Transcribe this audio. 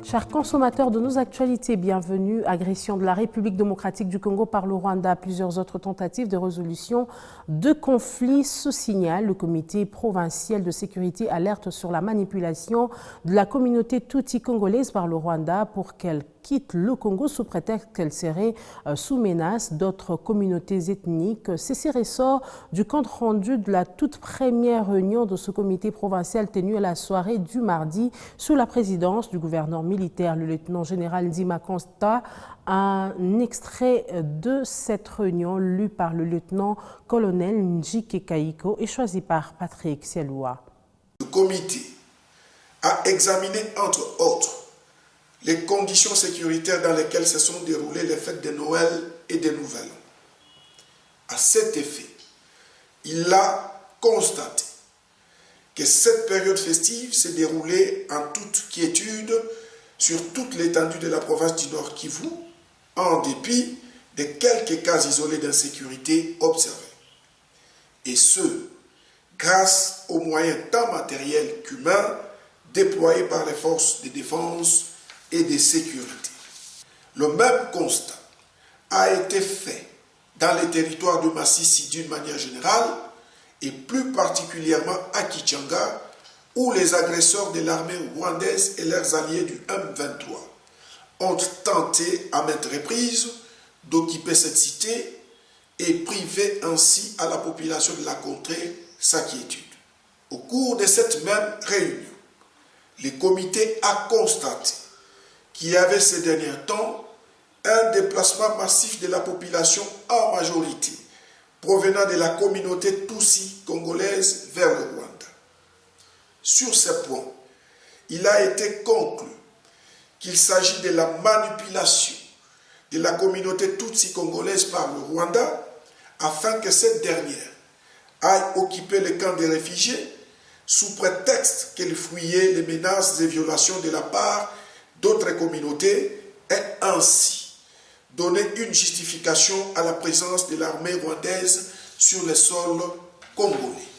Chers consommateurs de nos actualités, bienvenue. Agression de la République démocratique du Congo par le Rwanda. Plusieurs autres tentatives de résolution de conflits se signalent. Le comité provincial de sécurité alerte sur la manipulation de la communauté Tutsi congolaise par le Rwanda pour qu'elle quitte le Congo sous prétexte qu'elle serait sous menace d'autres communautés ethniques. Ceci ressort du compte rendu de la toute première réunion de ce comité provincial tenue à la soirée du mardi sous la présidence du gouverneur militaire, le lieutenant-général Ndima Constant. Un extrait de cette réunion lu par le lieutenant-colonel Njike Kaiko et choisi par Patrick Sieloua. Le comité a examiné entre autres les conditions sécuritaires dans lesquelles se sont déroulées les fêtes de Noël et des Nouvel An. À cet effet, il a constaté que cette période festive s'est déroulée en toute quiétude sur toute l'étendue de la province du Nord Kivu, en dépit de quelques cas isolés d'insécurité observés. Et ce, grâce aux moyens tant matériels qu'humains déployés par les forces de défense et de sécurité. Le même constat a été fait dans les territoires de Masisi d'une manière générale et plus particulièrement à Kichanga, où les agresseurs de l'armée rwandaise et leurs alliés du M23 ont tenté à maintes reprises d'occuper cette cité et priver ainsi à la population de la contrée sa quiétude. Au cours de cette même réunion, le comité a constaté qu'il y avait ces derniers temps un déplacement massif de la population en majorité provenant de la communauté Tutsi congolaise vers le Rwanda. Sur ce point, il a été conclu qu'il s'agit de la manipulation de la communauté Tutsi congolaise par le Rwanda afin que cette dernière aille occuper le camp des réfugiés sous prétexte qu'elle fuyait les menaces et violations de la part d'autres communautés et ainsi donner une justification à la présence de l'armée rwandaise sur le sol congolais.